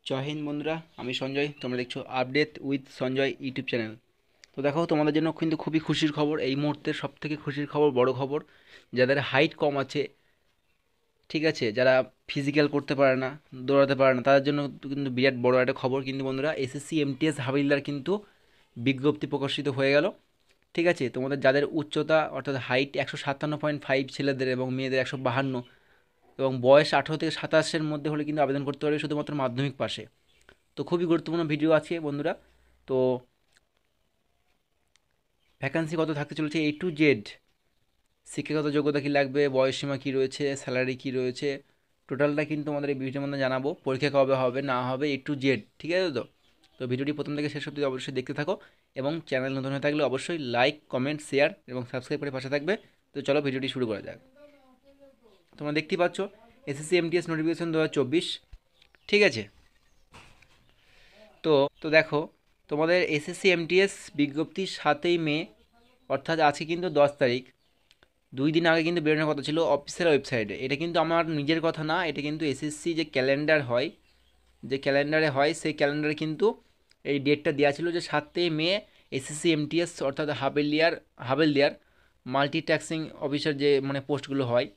জয় হিন্দ বন্ধুরা, আমি সঞ্জয়। তোমরা দেখছো update with Sanjay YouTube channel. তো দেখো, তোমাদের জন্য কিন্তু খুবই খুশির খবর, এই মুহূর্তের সবথেকে খুশির খবর, বড় খবর। যাদের হাইট কম আছে, ঠিক আছে, যারা ফিজিক্যাল করতে পারে না, দৌড়াতে পারে না, তাদের জন্য কিন্তু বিরাট বড় একটা খবর। কিন্তু বন্ধুরা, এসএসসি এমটিএস হাবিলদার কিন্তু বিজ্ঞপ্তি প্রকাশিত হয়ে গেল। ঠিক আছে, তোমাদের যাদের উচ্চতা অর্থাৎ হাইট 157.5 ছেলেদের এবং মেয়েদের 152, এবং বয়স 18 থেকে 27-এর মধ্যে হলে কিন্তু আবেদন করতে পারবে শুধুমাত্র মাধ্যমিক পাশে। তো খুবই গুরুত্বপূর্ণ ভিডিও আছে বন্ধুরা। তো ভ্যাকান্সি কত থাকতে চলেছে, A to Z, শিক্ষাগত যোগ্যতা কী লাগবে, বয়সসীমা কী রয়েছে, স্যালারি কী রয়েছে, টোটালটা কিন্তু আমাদের এই ভিডিওর মধ্যে জানাবো। পরীক্ষা কবে হবে না হবে, A to Z, ঠিক আছে। তো তো ভিডিওটি প্রথম থেকে শেষ অবধি অবশ্যই দেখতে থাকো, এবং চ্যানেল নতুন হয়ে থাকলে অবশ্যই লাইক, কমেন্ট, শেয়ার এবং সাবস্ক্রাইব করে পাশে থাকবে। তো চলো ভিডিওটি শুরু করা যাক। তোমরা দেখতেই পাচ্ছ, এসএসসি এমটিএস নোটিফিকেশন 2024, ঠিক আছে। তো তো দেখো, তোমাদের এসএসসি এমটিএস বিজ্ঞপ্তি 7ই মে, অর্থাৎ আজকে কিন্তু 10 তারিখ, 2 দিন আগে কিন্তু বেরোনোর কথা ছিল অফিসিয়াল ওয়েবসাইটে। এটা কিন্তু আমার নিজের কথা না, এটা কিন্তু এসএসসি যে ক্যালেন্ডার হয়, যে ক্যালেন্ডারে হয়, সেই ক্যালেন্ডারে কিন্তু এই ডেটটা দেওয়া ছিল যে 7ই মে এসএসসি এমটিএস অর্থাৎ হাবেলিয়ার মাল্টিট্যাক্সিং অফিসার যে মানে পোস্টগুলো হয়,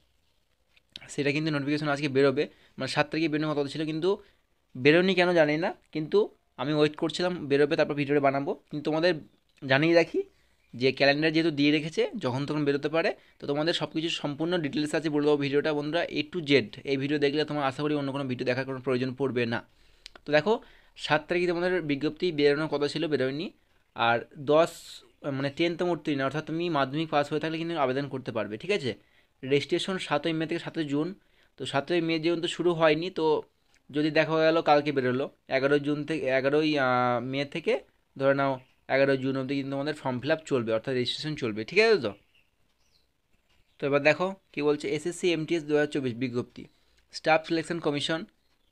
সেটা কিন্তু নোটিফিকেশন আজকে বেরোবে। মানে 7 তারিখে বেরোনোর কথা ছিল, কিন্তু বেরোনি কেন জানি না। কিন্তু আমি ওয়েট করছিলাম বেরোবে, তারপর ভিডিওটা বানাবো। কিন্তু তোমাদের জানিয়ে রাখি যে ক্যালেন্ডার যেহেতু দিয়ে রেখেছে, যখন তখন বেরোতে পারে। তো তোমাদের সব কিছু সম্পূর্ণ ডিটেলস আছে বলে দেবো ভিডিওটা বন্ধুরা, A to Z। এই ভিডিও দেখলে তোমার আশা করি অন্য কোনো ভিডিও দেখার কোনো প্রয়োজন পড়বে না। তো দেখো, 7 তারিখে তোমাদের বিজ্ঞপ্তি বেরোনোর কথা ছিল, বেরোয়নি। আর 10 মানে 10তম উত্তীর্ণ, অর্থাৎ তুমি মাধ্যমিক পাস হয়ে থাকলে কিন্তু আবেদন করতে পারবে, ঠিক আছে। রেজিস্ট্রেশন 7ই মে থেকে 7ই জুন। তো 7ই মে যেহেতু শুরু হয়নি, তো যদি দেখা গেলো কালকে বেরোলো, 11ই জুন থেকে 11ই মে থেকে ধরে নাও 11ই জুন অবধি কিন্তু আমাদের ফর্ম ফিল আপ চলবে, অর্থাৎ রেজিস্ট্রেশন চলবে, ঠিক আছে। তো তো এবার দেখো কি বলছে, এসএসসি এমটিএস 2024 বিজ্ঞপ্তি। Staff selection commission,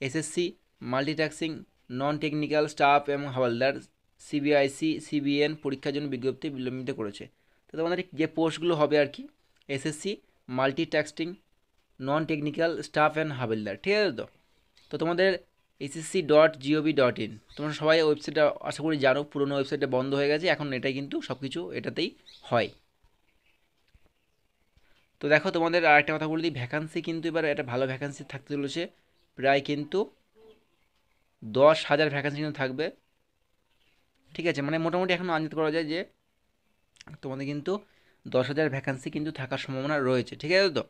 SSC multitasking non technical staff এবং হাওলদার, সিবিআইসি সিবিএন পরীক্ষার জন্য বিজ্ঞপ্তি বিলম্বিত করেছে। তো তোমাদের যে পোস্টগুলো হবে আর কি, SSC multitasking non technical staff and havildar, ঠিক আছে। তো তো তোমাদের SSC.gov.in, তোমরা সবাই ওয়েবসাইটটা আশা করি জানো, পুরোনো ওয়েবসাইটটা বন্ধ হয়ে গেছে, এখন এটাই কিন্তু সব কিছু এটাতেই হয়। তো দেখো, তোমাদের আরেকটা কথা বলে দিই, ভ্যাকান্সি কিন্তু এবার একটা ভালো ভ্যাকান্সি থাকতে চলেছে। প্রায় কিন্তু 10,000 ভ্যাকান্সি কিন্তু থাকবে, ঠিক আছে। মানে মোটামুটি এখন আন্দাজ করা যায় যে তোমাদের কিন্তু 10,000 ভ্যাকান্সি কিন্তু থাকার সম্ভাবনা রয়েছে, ঠিক আছে। তো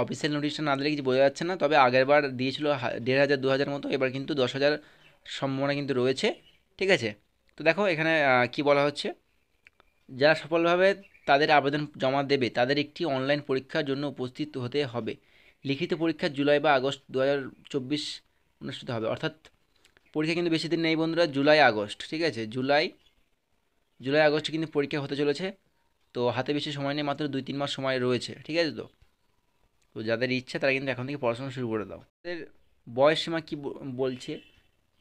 অফিসিয়াল নোটিশটা না দিলে কিছু বোঝা যাচ্ছে না, তবে আগের বার দিয়েছিল 1,500 2,000 মতো, এবার কিন্তু 10,000 সম্ভাবনা কিন্তু রয়েছে, ঠিক আছে। তো দেখো এখানে কি বলা হচ্ছে, যারা সফলভাবে তাদের আবেদন জমা দেবে তাদের একটি অনলাইন পরীক্ষার জন্য উপস্থিত হতে হবে। লিখিত পরীক্ষা জুলাই বা আগস্ট 2024 অনুষ্ঠিত হবে, অর্থাৎ পরীক্ষা কিন্তু বেশি দিন নেই বন্ধুরা, জুলাই আগস্ট, ঠিক আছে। জুলাই আগস্টে কিন্তু পরীক্ষা হতে চলেছে। তো হাতে বেশি সময় নেই, মাত্র 2-3 মাস সময় রয়েছে, ঠিক আছে। তো তো যাদের ইচ্ছা তারা কিন্তু এখন থেকে পড়াশোনা শুরু করে দাও। তাদের বয়সসীমা কী বলছে,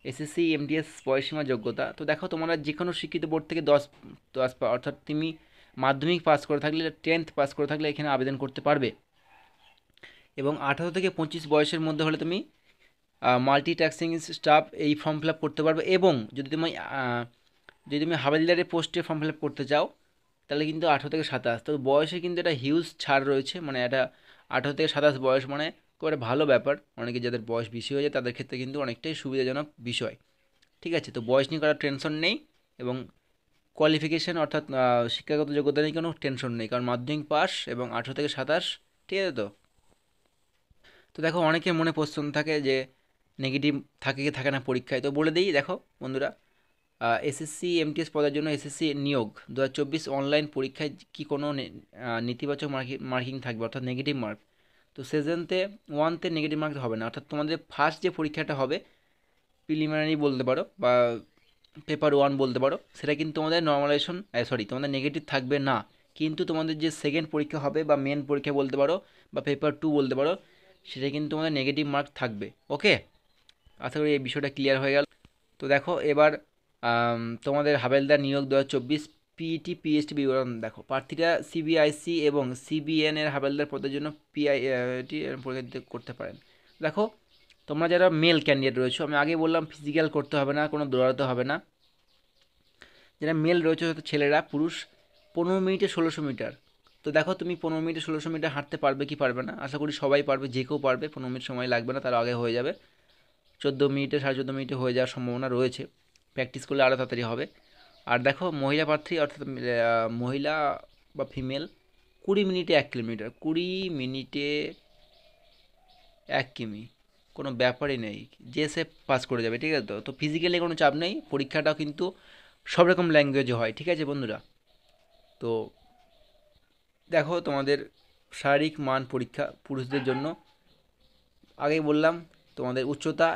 এসএসসি এমটিএস বয়সসীমা যোগ্যতা। তো দেখো, তোমরা যে কোনো শিক্ষিত বোর্ড থেকে 10 অর্থাৎ তুমি মাধ্যমিক পাস করে থাকলে, 10th পাস করে থাকলে এখানে আবেদন করতে পারবে। এবং 18 থেকে 25 বয়সের মধ্যে হলে তুমি মাল্টিটাস্কিং স্টাফ এই ফর্ম ফিল আপ করতে পারবে। এবং যদি তুমি হাবিলদারের পোস্টে ফর্ম ফিল আপ করতে চাও, তাহলে কিন্তু 18 থেকে 27। তো বয়সে কিন্তু একটা হিউজ ছাড় রয়েছে, মানে এটা 18 থেকে 27 বয়স মানে খুব একটা ভালো ব্যাপার। অনেকে যাদের বয়স বেশি হয়ে যায় তাদের ক্ষেত্রে কিন্তু অনেকটাই সুবিধাজনক বিষয়, ঠিক আছে। তো বয়স নিয়ে করার টেনশন নেই, এবং কোয়ালিফিকেশান অর্থাৎ শিক্ষাগত যোগ্যতা নিয়ে কোনো টেনশন নেই, কারণ মাধ্যমিক পাস এবং 18 থেকে 27, ঠিক আছে। তো তো দেখো, অনেকের মনে প্রশ্ন থাকে যে নেগেটিভ থাকে কি থাকে না পরীক্ষায়। তো বলে দিই, দেখো বন্ধুরা, এসএসসি এমটিএস পদের জন্য এসএসসি নিয়োগ 2024 অনলাইন পরীক্ষায় কি কোনো নেতিবাচক মার্কিং থাকবে, অর্থাৎ নেগেটিভ মার্ক। তো সেজনতে 1তে নেগেটিভ মার্ক হবে না, অর্থাৎ তোমাদের ফার্স্ট যে পরীক্ষাটা হবে, প্রিলিমিনারি বলতে পারো বা পেপার 1 বলতে পারো, সেটা কিন্তু তোমাদের নর্মালাইজেশন, সরি, তোমাদের নেগেটিভ থাকবে না। কিন্তু তোমাদের যে সেকেন্ড পরীক্ষা হবে বা মেন পরীক্ষা বলতে পারো বা পেপার 2 বলতে পারো, সেটা কিন্তু তোমাদের নেগেটিভ মার্ক থাকবে, ওকে। আশা করি এই বিষয়টা ক্লিয়ার হয়ে গেল। তো দেখো এবার তোমাদের হাবেলদার নিয়োগ 2024 পিইটি পিএইচটি বিবরণ দেখো, প্রার্থীরা সিবিআইসি এবং সিবিএন এর হাবেলদার পদের জন্য পিআইটি পরীক্ষা দিতে করতে পারেন। দেখো, তোমরা যারা মেল ক্যান্ডিডেট রয়েছো, আমি আগে বললাম ফিজিক্যাল করতে হবে না, কোনো দৌড়াতে হবে না। যারা মেল রয়েছে হয়তো ছেলেরা, পুরুষ 15 মিনিটে 1600 মিটার। তো দেখো তুমি 15 মিনিটে 1600 মিটার হাঁটতে পারবে কি পারবে না, আশা করি সবাই পারবে, যে কেউ পারবে, 15 মিনিট সময় লাগবে না, তার আগে হয়ে যাবে। 14 মিনিটে 14.5 মিনিটে হয়ে যাওয়ার সম্ভাবনা রয়েছে, প্র্যাকটিস করলে আরও তাড়াতাড়ি হবে। আর দেখো মহিলা প্রার্থী অর্থাৎ মহিলা বা ফিমেল 20 মিনিটে 1 কিলোমিটার, 20 মিনিটে 1 কিমি, কোনো ব্যাপারই নেই, যে সে পাস করে যাবে, ঠিক আছে। তো ফিজিক্যালি কোনো চাপ নেই, পরীক্ষাটাও কিন্তু সব রকম ল্যাঙ্গুয়েজে হয়, ঠিক আছে বন্ধুরা। তো দেখো তোমাদের শারীরিক মান পরীক্ষা পুরুষদের জন্য আগেই বললাম, তোমাদের উচ্চতা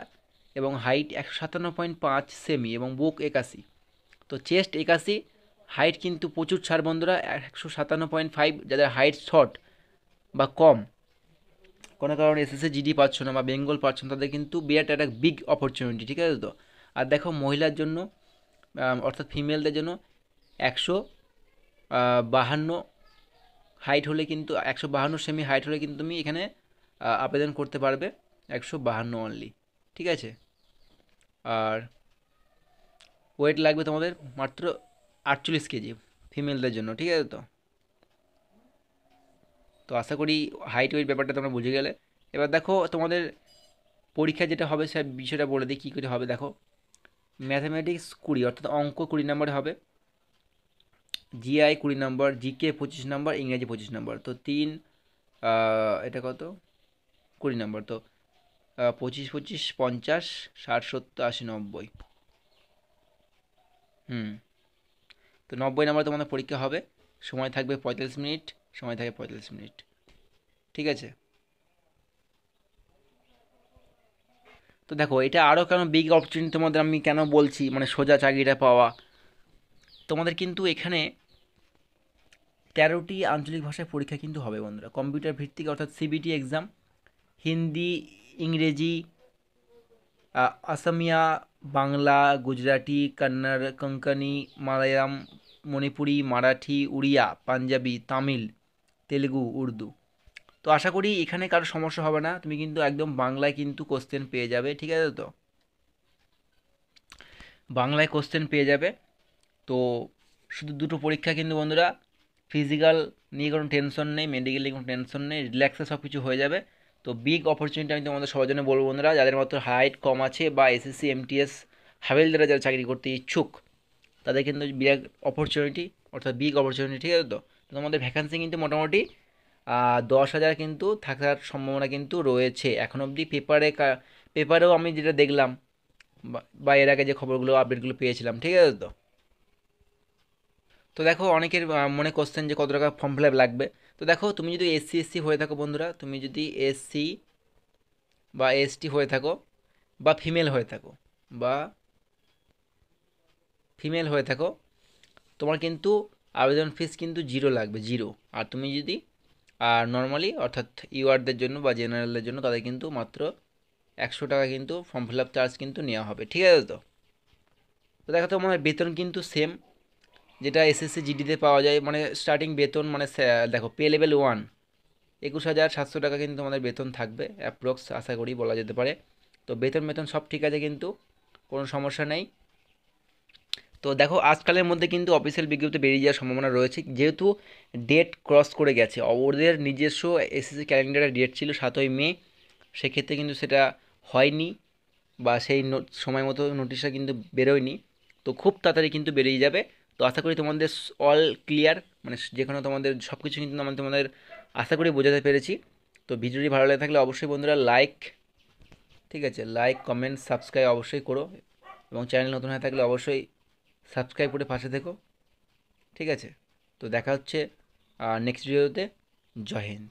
এবং হাইট 157.5 সেমি এবং বুক 81, তো চেস্ট 81, হাইট কিন্তু প্রচুর ছাড় বন্ধুরা, 157.5। যাদের হাইট শর্ট বা কম, কোনো কারণে এসএসসি জিডি পাচ্ছ না বা বেঙ্গল পাচ্ছ না, তাদের কিন্তু বিরাট একটা বিগ অপরচুনিটি, ঠিক আছে তো। আর দেখো মহিলার জন্য অর্থাৎ ফিমেলদের জন্য 152 হাইট হলে কিন্তু, 152 সেমি হাইট হলে কিন্তু তুমি এখানে আবেদন করতে পারবে, 152 অনলি, ঠিক আছে। আর ওয়েট লাগবে তোমাদের মাত্র 48 কেজি ফিমেলদের জন্য, ঠিক আছে তো। তো আশা করি হাইট ওয়েট ব্যাপারটা তোমরা বুঝে গেলে। এবার দেখো তোমাদের পরীক্ষা যেটা হবে সে বিষয়টা বলে দিই কী করে হবে। দেখো ম্যাথামেটিক্স 20, অর্থাৎ অঙ্ক 20 নম্বরে হবে, জিআই 20 নম্বর, জিকে 25 নম্বর, ইংরেজি 25 নম্বর, তো এটা কত 20 নম্বর, তো 25 25 50 60 70 80 90, হুম, তো 90 নম্বর তোমাদের পরীক্ষা হবে, সময় থাকবে 45 মিনিট, সময় থাকে 45 মিনিট, ঠিক আছে। তো দেখো এটা আরও কেন বিগ অপরচুনিটি তোমাদের আমি কেন বলছি, মানে সোজা চাকরিটা পাওয়া, তোমাদের কিন্তু এখানে 13টি আঞ্চলিক ভাষায় পরীক্ষা কিন্তু হবে বন্ধুরা, কম্পিউটার ভিত্তিক, অর্থাৎ সিবিটি এক্সাম, হিন্দি, ইংরেজি, আসামিয়া, বাংলা, গুজরাটি, কন্নড়, কোঙ্কনি, মালায়ালাম, মণিপুরি, মারাঠি, উড়িয়া, পাঞ্জাবি, তামিল, তেলেগু, উর্দু। তো আশা করি এখানে কারো সমস্যা হবে না, তুমি কিন্তু একদম বাংলায় কিন্তু কোশ্চেন পেয়ে যাবে, ঠিক আছে তো, বাংলায় কোশ্চেন পেয়ে যাবে। তো শুধু দুটো পরীক্ষা কিন্তু বন্ধুরা, ফিজিক্যাল নিয়ে কোনো টেনশন নেই, মেডিকেল নিয়ে কোনো টেনশন নেই, রিল্যাক্সে সব কিছু হয়ে যাবে। তো বিগ অপরচুনিটি আমি তোমাদের সবার জন্য বলবো বন্ধুরা, যাদের মাত্র হাইট কম আছে বা এসএসসি এমটিএস হাভেলদারে যারা চাকরি করতে ইচ্ছুক, তাদের কিন্তু বিরাট অপরচুনিটি, অর্থাৎ বিগ অপরচুনিটি, ঠিক আছে তো। তো তোমাদের ভ্যাকান্সি কিন্তু মোটামুটি 10,000 কিন্তু থাকার সম্ভাবনা কিন্তু রয়েছে এখন অবধি, পেপারেও আমি যেটা দেখলাম বা এর আগে যে খবরগুলো আপডেটগুলো পেয়েছিলাম, ঠিক আছে তো। তো দেখো অনেকের মনে কোশ্চেন যে কত টাকা ফর্ম ফিল আপ লাগবে। তো দেখো তুমি যদি এসসি হয়ে থাকো বন্ধুরা, তুমি যদি এসসি বা এসটি হয়ে থাকো বা বা ফিমেল হয়ে থাকো, তোমার কিন্তু আবেদন ফিস কিন্তু জিরো লাগবে, জিরো। আর তুমি যদি নর্মালি অর্থাৎ ইউআরদের জন্য বা জেনারেলদের জন্য, তাদের কিন্তু মাত্র 100 টাকা কিন্তু ফর্ম ফিল আপ চার্জ কিন্তু নেওয়া হবে, ঠিক আছে তো। তো দেখো তোমার বেতন কিন্তু সেম, যেটা এসএসসি জিডিতে পাওয়া যায়, মানে স্টার্টিং বেতন মানে দেখো পে লেভেল 1 21,700 টাকা কিন্তু তোমাদের বেতন থাকবে অ্যাপ্রক্স, আশা করি বলা যেতে পারে। তো বেতন সব ঠিক আছে, কিন্তু কোনো সমস্যা নেই। তো দেখো আজকালের মধ্যে কিন্তু অফিসিয়াল বিজ্ঞপ্তি বেরিয়ে যাওয়ার সম্ভাবনা রয়েছে, যেহেতু ডেট ক্রস করে গেছে, ওদের নিজস্ব এসএসসি ক্যালেন্ডারে ডেট ছিল 7ই মে, সেক্ষেত্রে কিন্তু সেটা হয়নি বা সেই সময় মতো নোটিশটা কিন্তু বেরোয়নি। তো খুব তাড়াতাড়ি কিন্তু বেরিয়ে যাবে। তো আশা করি তোমাদের অল ক্লিয়ার, মানে যে কোনো তোমাদের সব কিছু কিন্তু আমি তোমাদের আশা করি বোঝাতে পেরেছি। তো ভিডিওটি ভালো লাগে থাকলে অবশ্যই বন্ধুরা লাইক, ঠিক আছে, লাইক কমেন্ট সাবস্ক্রাইব অবশ্যই করো, এবং চ্যানেল নতুন হয়ে থাকলে অবশ্যই সাবস্ক্রাইব করে পাশে থেকো, ঠিক আছে। তো দেখা হচ্ছে নেক্সট ভিডিওতে। জয় হিন্দ।